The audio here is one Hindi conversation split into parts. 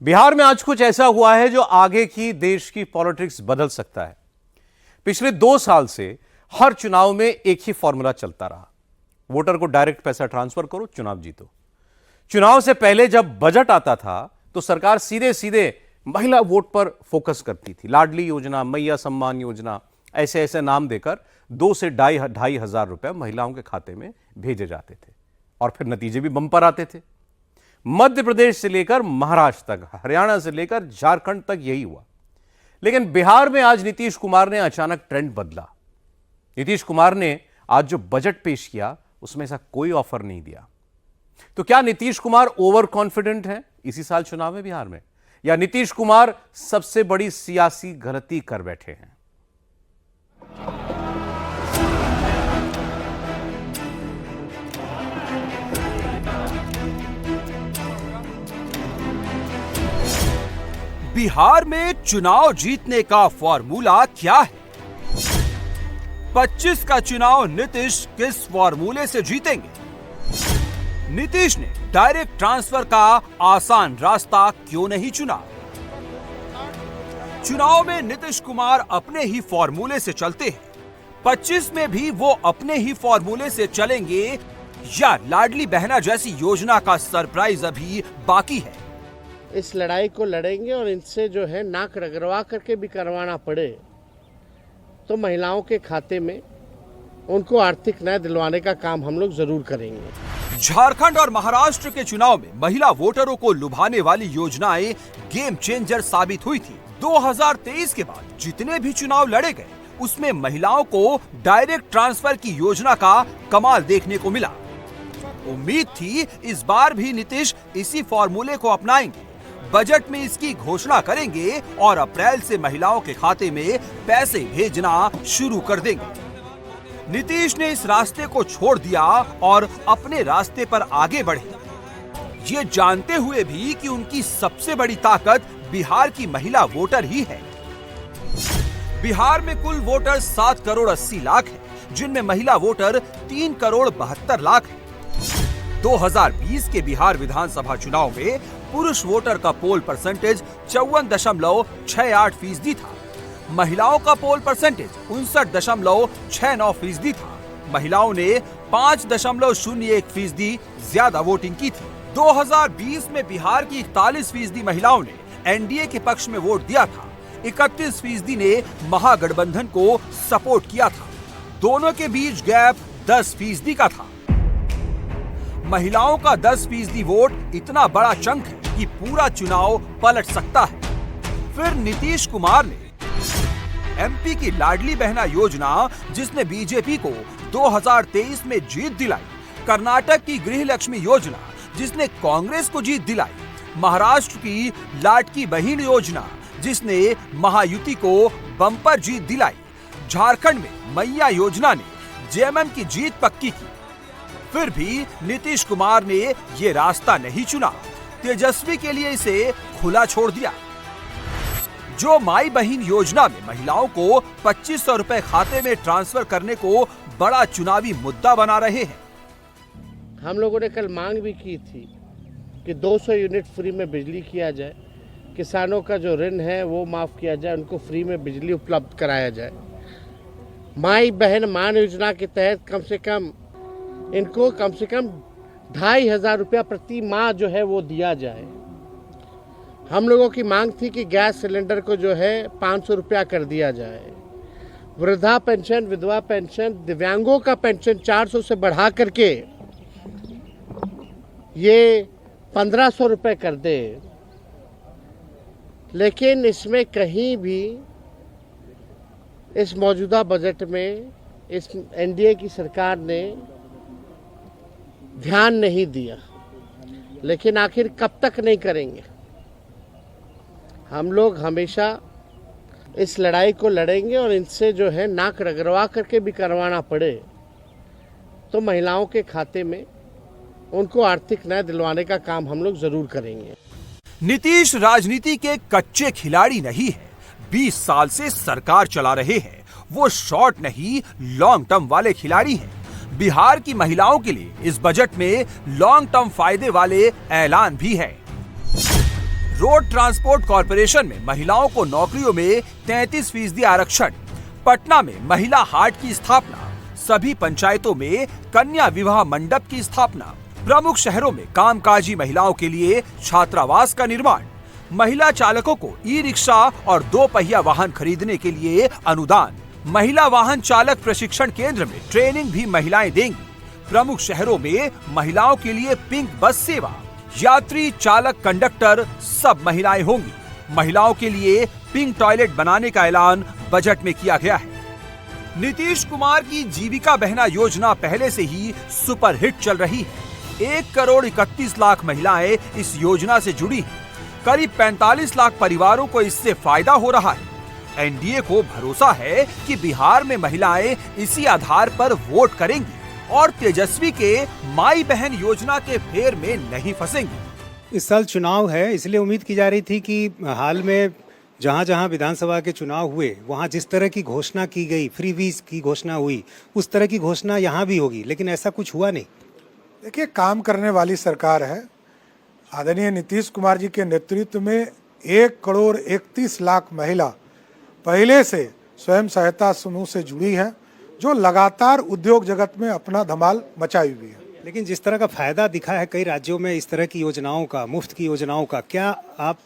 बिहार में आज कुछ ऐसा हुआ है जो आगे की देश की पॉलिटिक्स बदल सकता है। पिछले 2 साल से हर चुनाव में एक ही फॉर्मूला चलता रहा। वोटर को डायरेक्ट पैसा ट्रांसफर करो, चुनाव जीतो। चुनाव से पहले जब बजट आता था तो सरकार सीधे सीधे महिला वोट पर फोकस करती थी। लाडली योजना, मैया सम्मान योजना, ऐसे ऐसे नाम देकर 2 से ढाई हजार रुपए महिलाओं के खाते में भेजे जाते थे और फिर नतीजे भी बम्पर आते थे। मध्य प्रदेश से लेकर महाराष्ट्र तक, हरियाणा से लेकर झारखंड तक यही हुआ। लेकिन बिहार में आज नीतीश कुमार ने अचानक ट्रेंड बदला। नीतीश कुमार ने आज जो बजट पेश किया उसमें ऐसा कोई ऑफर नहीं दिया। तो क्या नीतीश कुमार ओवर कॉन्फिडेंट हैं इसी साल चुनाव में बिहार में, या नीतीश कुमार सबसे बड़ी सियासी गलती कर बैठे हैं? बिहार में चुनाव जीतने का फॉर्मूला क्या है? 25 का चुनाव नीतीश किस फॉर्मूले से जीतेंगे? नीतीश ने डायरेक्ट ट्रांसफर का आसान रास्ता क्यों नहीं चुना? चुनाव में नीतीश कुमार अपने ही फॉर्मूले से चलते हैं। 25 में भी वो अपने ही फॉर्मूले से चलेंगे या लाडली बहना जैसी योजना का सरप्राइज अभी बाकी है? इस लड़ाई को लड़ेंगे और इनसे जो है नाक रगड़वा करके भी करवाना पड़े तो महिलाओं के खाते में उनको आर्थिक न्याय दिलवाने का काम हम लोग जरूर करेंगे। झारखंड और महाराष्ट्र के चुनाव में महिला वोटरों को लुभाने वाली योजनाएं गेम चेंजर साबित हुई थी। 2023 के बाद जितने भी चुनाव लड़े गए उसमें महिलाओं को डायरेक्ट ट्रांसफर की योजना का कमाल देखने को मिला। उम्मीद थी इस बार भी नीतीश इसी फॉर्मूले को अपनाएंगे, बजट में इसकी घोषणा करेंगे और अप्रैल से महिलाओं के खाते में पैसे भेजना शुरू कर देंगे। नीतीश ने इस रास्ते को छोड़ दिया और अपने रास्ते पर आगे बढ़े, ये जानते हुए भी कि उनकी सबसे बड़ी ताकत बिहार की महिला वोटर ही है। बिहार में कुल वोटर 7 करोड़ 80 लाख है, जिनमें महिला वोटर 3 करोड़ 72 लाख है। 2020 के बिहार विधानसभा चुनाव में पुरुष वोटर का पोल परसेंटेज 54.68% था। महिलाओं का पोल परसेंटेज 59.69% था। महिलाओं ने 5.01% ज्यादा वोटिंग की थी। 2020 में बिहार की 41% महिलाओं ने एनडीए के पक्ष में वोट दिया था। 31% ने महागठबंधन को सपोर्ट किया था। दोनों के बीच गैप 10% का था। महिलाओं का 10% वोट इतना बड़ा चंक है कि पूरा चुनाव पलट सकता है। फिर नीतीश कुमार ने एमपी की लाडली बहना योजना, जिसने बीजेपी को 2023 में जीत दिलाई, कर्नाटक की गृह लक्ष्मी योजना, जिसने कांग्रेस को जीत दिलाई, महाराष्ट्र की लाडकी बहन योजना, जिसने महायुति को बम्पर जीत दिलाई, झारखंड में मैया योजना ने जेएमएम की जीत पक्की की। फिर भी नीतीश कुमार ने ये रास्ता नहीं चुना, तेजस्वी के लिए इसे खुला छोड़ दिया। जो माई बहन योजना में महिलाओं को 2500 रुपए खाते में ट्रांसफर करने को बड़ा चुनावी मुद्दा बना रहे हैं। हम लोगों ने कल मांग भी की थी कि 200 यूनिट फ्री में बिजली किया जाए, किसानों का जो ऋण है वो माफ किया जाए, उनको फ्री में बिजली उपलब्ध कराया जाए। माई बहन मान योजना के तहत इनको कम से कम 2500 रुपया प्रति माह जो है वो दिया जाए। हम लोगों की मांग थी कि गैस सिलेंडर को जो है 500 रुपया कर दिया जाए। वृद्धा पेंशन, विधवा पेंशन, दिव्यांगों का पेंशन 400 से बढ़ा करके ये 1500 रुपये कर दे। लेकिन इसमें कहीं भी इस मौजूदा बजट में इस एनडीए की सरकार ने ध्यान नहीं दिया। लेकिन आखिर कब तक नहीं करेंगे? हम लोग हमेशा इस लड़ाई को लड़ेंगे और इनसे जो है नाक रगड़वा करके भी करवाना पड़े तो महिलाओं के खाते में उनको आर्थिक न्याय दिलवाने का काम हम लोग जरूर करेंगे। नीतीश राजनीति के कच्चे खिलाड़ी नहीं है, 20 साल से सरकार चला रहे हैं। वो शॉर्ट नहीं, लॉन्ग टर्म वाले खिलाड़ी हैं। बिहार की महिलाओं के लिए इस बजट में लॉन्ग टर्म फायदे वाले ऐलान भी है। रोड ट्रांसपोर्ट कॉरपोरेशन में महिलाओं को नौकरियों में 33% आरक्षण, पटना में महिला हाट की स्थापना, सभी पंचायतों में कन्या विवाह मंडप की स्थापना, प्रमुख शहरों में कामकाजी महिलाओं के लिए छात्रावास का निर्माण, महिला चालकों को ई रिक्शा और 2 पहिया वाहन खरीदने के लिए अनुदान, महिला वाहन चालक प्रशिक्षण केंद्र में ट्रेनिंग भी महिलाएं देंगी, प्रमुख शहरों में महिलाओं के लिए पिंक बस सेवा, यात्री चालक कंडक्टर सब महिलाएं होंगी, महिलाओं के लिए पिंक टॉयलेट बनाने का ऐलान बजट में किया गया है। नीतीश कुमार की जीविका बहना योजना पहले से ही सुपर हिट चल रही है। 1,31,00,000 महिलाएं इस योजना से जुड़ी हैं। करीब 45 लाख परिवारों को इससे फायदा हो रहा है। एनडीए को भरोसा है कि बिहार में महिलाएं इसी आधार पर वोट करेंगी और तेजस्वी के माई बहन योजना के फेर में नहीं फंसेंगी। इस साल चुनाव है, इसलिए उम्मीद की जा रही थी कि हाल में जहां जहां विधानसभा के चुनाव हुए वहां जिस तरह की घोषणा की गई, फ्रीबीज की घोषणा हुई, उस तरह की घोषणा यहां भी होगी, लेकिन ऐसा कुछ हुआ नहीं। देखिए, काम करने वाली सरकार है। आदरणीय नीतीश कुमार जी के नेतृत्व में 1,31,00,000 महिला पहले से स्वयं सहायता समूह से जुड़ी है, जो लगातार उद्योग जगत में अपना धमाल मचाई हुई है। लेकिन जिस तरह का फायदा दिखा है कई राज्यों में इस तरह की योजनाओं का, मुफ्त की योजनाओं का, क्या आप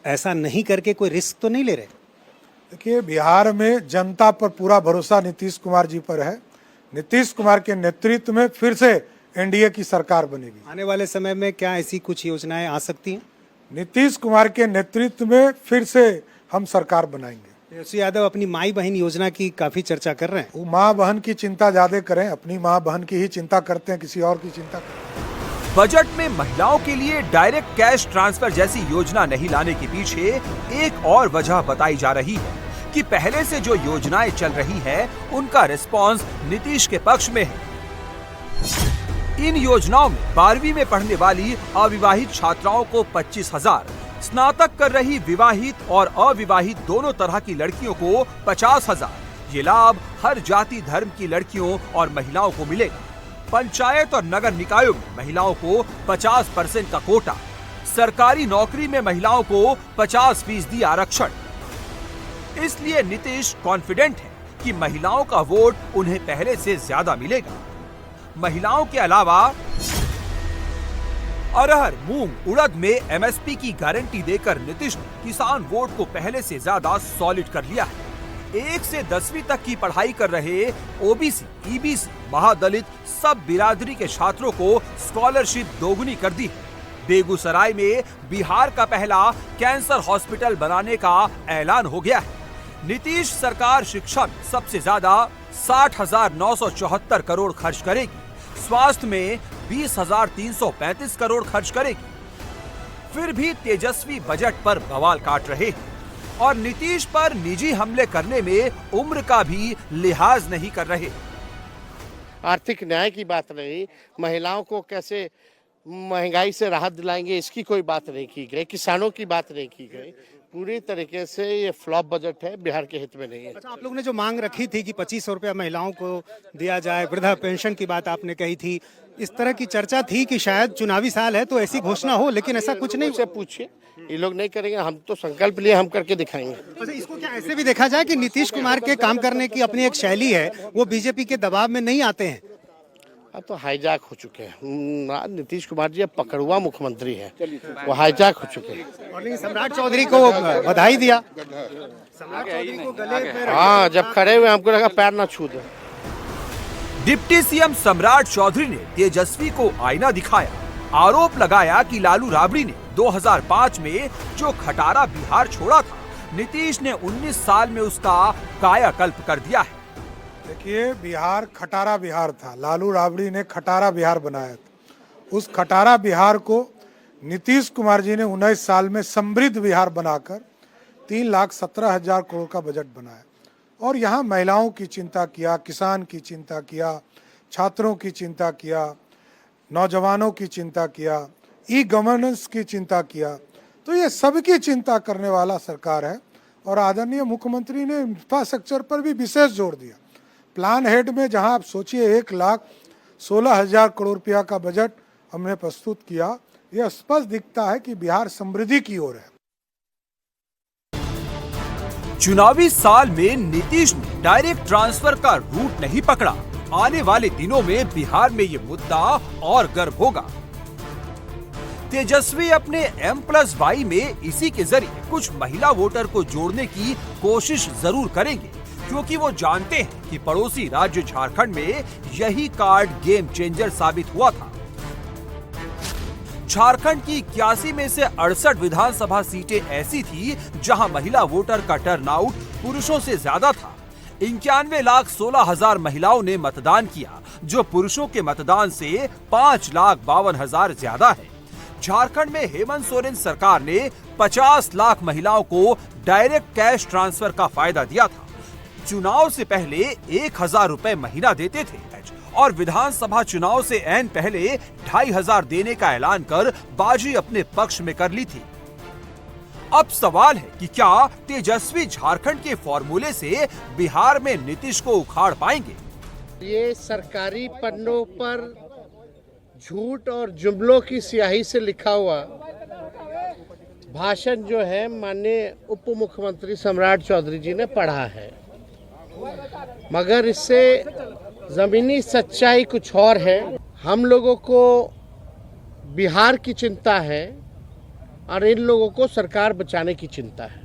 ऐसा नहीं करके कोई रिस्क तो नहीं ले रहे? देखिए, बिहार में जनता पर पूरा भरोसा नीतीश कुमार जी पर है। नीतीश कुमार के नेतृत्व में फिर से एनडीए की सरकार बनेगी। आने वाले समय में क्या ऐसी कुछ योजनाएं आ सकती हैं? नीतीश कुमार के नेतृत्व में फिर से हम सरकार बनाएंगे। तेजस्वी यादव अपनी माई बहन योजना की काफी चर्चा कर रहे हैं। वो माँ बहन की चिंता ज्यादा करें, अपनी माँ बहन की ही चिंता करते हैं, किसी और की चिंता करते हैं। बजट में महिलाओं के लिए डायरेक्ट कैश ट्रांसफर जैसी योजना नहीं लाने के पीछे एक और वजह बताई जा रही है कि पहले से जो योजनाएं चल रही है उनका रिस्पांस नीतीश के पक्ष में है। इन योजनाओं में 12वीं में पढ़ने वाली अविवाहित छात्राओं को 25,000, स्नातक कर रही विवाहित और अविवाहित दोनों तरह की लड़कियों को 50,000। ये लाभ हर जाति धर्म की लड़कियों और महिलाओं को मिलेगा। पंचायत और नगर निकायों में महिलाओं को 50% का कोटा, सरकारी नौकरी में महिलाओं को 50% आरक्षण। इसलिए नीतीश कॉन्फिडेंट है कि महिलाओं का वोट उन्हें पहले से ज्यादा मिलेगा। महिलाओं के अलावा अरहर, मूंग, उड़द में एमएसपी की गारंटी देकर नीतीश ने किसान वोट को पहले से ज्यादा सॉलिड कर लिया है। 1 से 10वीं तक की पढ़ाई कर रहे ओबीसी, ईबीसी, महादलित सब बिरादरी के छात्रों को स्कॉलरशिप दोगुनी कर दी है। बेगूसराय में बिहार का पहला कैंसर हॉस्पिटल बनाने का ऐलान हो गया है। नीतीश सरकार शिक्षा में सबसे ज्यादा 60,974 करोड़ खर्च करेगी। स्वास्थ्य में 20,335 करोड़ खर्च करेगी। फिर भी तेजस्वी बजट पर बवाल काट रहे हैं और नीतीश पर निजी हमले करने में उम्र का भी लिहाज नहीं कर रहे। आर्थिक न्याय की बात रही, महिलाओं को कैसे महंगाई से राहत दिलाएंगे इसकी कोई बात नहीं की गई, किसानों की बात नहीं की गई। पूरी तरीके से ये फ्लॉप बजट है, बिहार के हित में नहीं है। अच्छा, आप लोगों ने जो मांग रखी थी कि 2500 रुपया महिलाओं को दिया जाए, वृद्धा पेंशन की बात आपने कही थी, इस तरह की चर्चा थी कि शायद चुनावी साल है तो ऐसी घोषणा हो, लेकिन ऐसा कुछ नहीं। से पूछिए, ये लोग नहीं करेंगे, हम तो संकल्प लिए, हम करके दिखाएंगे। अच्छा, इसको क्या ऐसे भी देखा जाए कि नीतीश कुमार के काम करने की अपनी एक शैली है, वो बीजेपी के दबाव में नहीं आते हैं? अब तो हाईजैक हो चुके हैं। नीतीश कुमार जी अब पकड़ुआ मुख्यमंत्री है, वो हाईजैक हो चुके हैं। और सम्राट चौधरी को बधाई दिया। सम्राट चौधरी को गले पे हाँ, जब खड़े हुए हमको लगा पैर ना छू दे। डिप्टी सीएम सम्राट चौधरी ने तेजस्वी को आईना दिखाया। आरोप लगाया कि लालू राबड़ी ने 2005 में जो खटारा बिहार छोड़ा था, नीतीश ने 19 साल में उसका कायाकल्प कर दिया है। देखिए, बिहार खटारा बिहार था, लालू राबड़ी ने खटारा बिहार बनाया था। उस खटारा बिहार को नीतीश कुमार जी ने 19 साल में समृद्ध बिहार बनाकर 3,17,000 करोड़ का बजट बनाया और यहाँ महिलाओं की चिंता किया, किसान की चिंता किया, छात्रों की चिंता किया, नौजवानों की चिंता किया, ई गवर्नेंस की चिंता किया। तो ये सबकी चिंता करने वाला सरकार है और आदरणीय मुख्यमंत्री ने इंफ्रास्ट्रक्चर पर भी विशेष जोर दिया। प्लान हेड में जहां आप सोचिए 1,16,000 करोड़ रुपया का बजट हमने प्रस्तुत किया, यह स्पष्ट दिखता है कि बिहार समृद्धि की ओर है। चुनावी साल में नीतीश ने डायरेक्ट ट्रांसफर का रूट नहीं पकड़ा। आने वाले दिनों में बिहार में ये मुद्दा और गर्म होगा। तेजस्वी अपने M+Y में इसी के जरिए कुछ महिला वोटर को जोड़ने की कोशिश जरूर करेंगे, क्योंकि वो जानते हैं कि पड़ोसी राज्य झारखंड में यही कार्ड गेम चेंजर साबित हुआ था। झारखंड की 81 में से 68 विधानसभा सीटें ऐसी थी जहां महिला वोटर का टर्नआउट पुरुषों से ज्यादा था। 91,16,000 महिलाओं ने मतदान किया, जो पुरुषों के मतदान से 5,52,000 ज्यादा है। झारखंड में हेमंत सोरेन सरकार ने 50 लाख महिलाओं को डायरेक्ट कैश ट्रांसफर का फायदा दिया था। चुनाव से पहले 1,000 रुपए महीना देते थे और विधानसभा चुनाव से ऐन पहले 2,500 देने का ऐलान कर बाजी अपने पक्ष में कर ली थी। अब सवाल है कि क्या तेजस्वी झारखंड के फॉर्मूले से बिहार में नीतीश को उखाड़ पाएंगे? ये सरकारी पन्नों पर झूठ और जुमलों की स्याही से लिखा हुआ भाषण जो है माननीय उप मुख्यमंत्री सम्राट चौधरी जी ने पढ़ा है, मगर इससे जमीनी सच्चाई कुछ और है। हम लोगों को बिहार की चिंता है और इन लोगों को सरकार बचाने की चिंता है।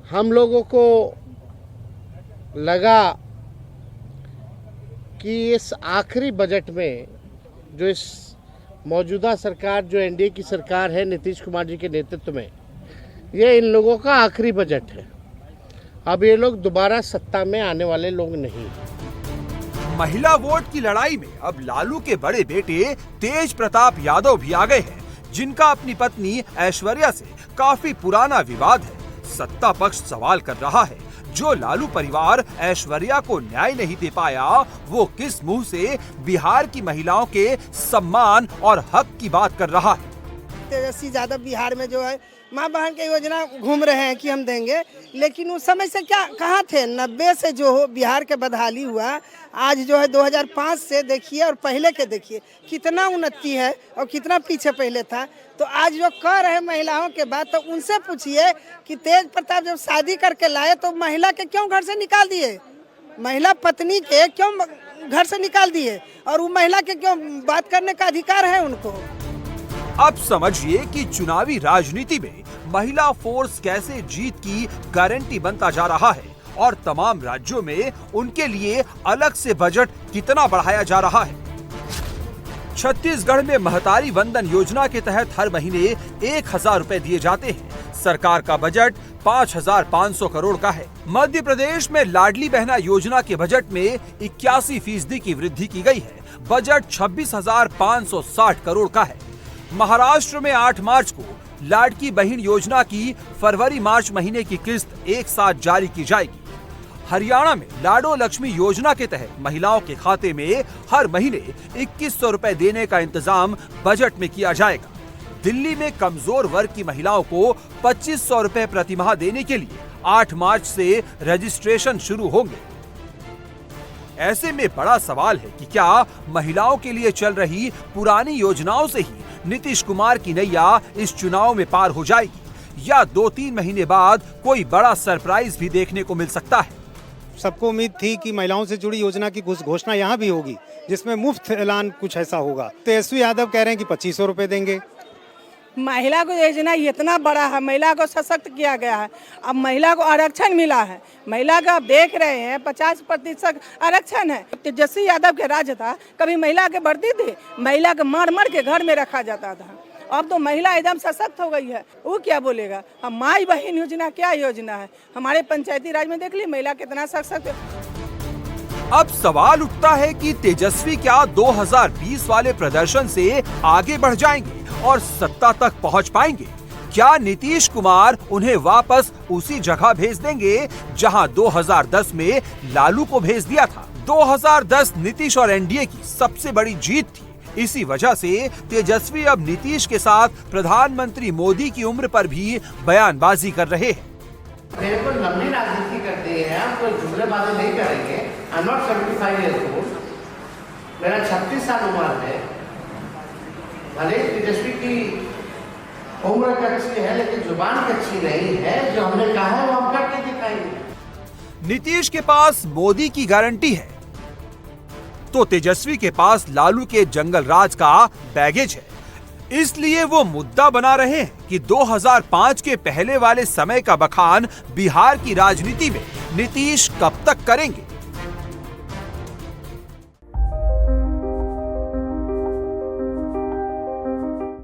हम लोगों को लगा कि इस आखिरी बजट में जो इस मौजूदा सरकार जो एनडीए की सरकार है नीतीश कुमार जी के नेतृत्व में, ये इन लोगों का आखिरी बजट है। अब ये लोग दोबारा सत्ता में आने वाले लोग नहीं। महिला वोट की लड़ाई में अब लालू के बड़े बेटे तेज प्रताप यादव भी आ गए हैं, जिनका अपनी पत्नी ऐश्वर्या से काफी पुराना विवाद है। सत्ता पक्ष सवाल कर रहा है, जो लालू परिवार ऐश्वर्या को न्याय नहीं दे पाया, वो किस मुंह से बिहार की महिलाओं के सम्मान और हक की बात कर रहा है। तेजस्वी यादव बिहार में जो है माँ बहन की योजना घूम रहे हैं कि हम देंगे, लेकिन उस समय से क्या कहाँ थे? 90 से जो हो बिहार के बदहाली हुआ, आज जो है 2005 से देखिए और पहले के देखिए कितना उन्नति है और कितना पीछे पहले था। तो आज जो कह रहे महिलाओं के बात, तो उनसे पूछिए कि तेज प्रताप जब शादी करके लाए तो महिला के क्यों घर से निकाल दिए? महिला पत्नी के क्यों घर से निकाल दिए? और वो महिला के क्यों बात करने का अधिकार है उनको? अब समझिए कि चुनावी राजनीति में महिला फोर्स कैसे जीत की गारंटी बनता जा रहा है और तमाम राज्यों में उनके लिए अलग से बजट कितना बढ़ाया जा रहा है। छत्तीसगढ़ में महतारी वंदन योजना के तहत हर महीने 1,000 रुपए दिए जाते हैं। सरकार का बजट 5,500 करोड़ का है। मध्य प्रदेश में लाडली बहना योजना के बजट में 81% की वृद्धि की गई है। बजट 26,560 करोड़ का है। महाराष्ट्र में 8 मार्च को लाडकी बहन योजना की फरवरी-मार्च महीने की किस्त एक साथ जारी की जाएगी। हरियाणा में लाडो लक्ष्मी योजना के तहत महिलाओं के खाते में हर महीने 2,100 रुपए देने का इंतजाम बजट में किया जाएगा। दिल्ली में कमजोर वर्ग की महिलाओं को 2,500 रुपए प्रतिमाह देने के लिए 8 मार्च से रजिस्ट्रेशन शुरू होंगे। ऐसे में बड़ा सवाल है कि क्या महिलाओं के लिए चल रही पुरानी योजनाओं से ही नीतीश कुमार की नैया इस चुनाव में पार हो जाएगी, या 2-3 महीने बाद कोई बड़ा सरप्राइज भी देखने को मिल सकता है। सबको उम्मीद थी कि महिलाओं से जुड़ी योजना की घोषणा यहाँ भी होगी, जिसमें मुफ्त ऐलान कुछ ऐसा होगा। तेजस्वी यादव कह रहे हैं कि 2,500 रुपए देंगे। महिला को योजना इतना बड़ा है, महिला को सशक्त किया गया है। अब महिला को आरक्षण मिला है। महिला का आप देख रहे हैं 50% आरक्षण है। तेजस्वी यादव के राज था, कभी महिला के बढ़ती थी, महिला को मार मार के घर में रखा जाता था। अब तो महिला एकदम सशक्त हो गई है। वो क्या बोलेगा? अब माई बहन योजना क्या योजना है? हमारे पंचायती राज में देख ली महिला कितना सशक्त है। अब सवाल उठता है कि तेजस्वी क्या 2020 वाले प्रदर्शन से आगे बढ़ जाएंगे और सत्ता तक पहुंच पाएंगे? क्या नीतीश कुमार उन्हें वापस उसी जगह भेज देंगे जहां 2010 में लालू को भेज दिया था? 2010 नीतीश और एनडीए की सबसे बड़ी जीत थी। इसी वजह से तेजस्वी अब नीतीश के साथ प्रधानमंत्री मोदी की उम्र पर भी बयानबाजी कर रहे हैं। मेरे को लंबी राजनीति करते हैं, हम कोई जुमलेबाजी नहीं करेंगे। I am not 75 years old, मेरा 36 साल उम्र है। भले तेजस्वी की उम्र कच्ची है लेकिन जुबान कच्ची नहीं है। जो हमने कहा है वो हम करके दिखाएंगे। नीतीश के पास मोदी की गारंटी है तो तेजस्वी के पास लालू के जंगल राज का बैगेज है। इसलिए वो मुद्दा बना रहे हैं कि 2005 के पहले वाले समय का बखान बिहार की राजनीति में नीतीश कब तक करेंगे।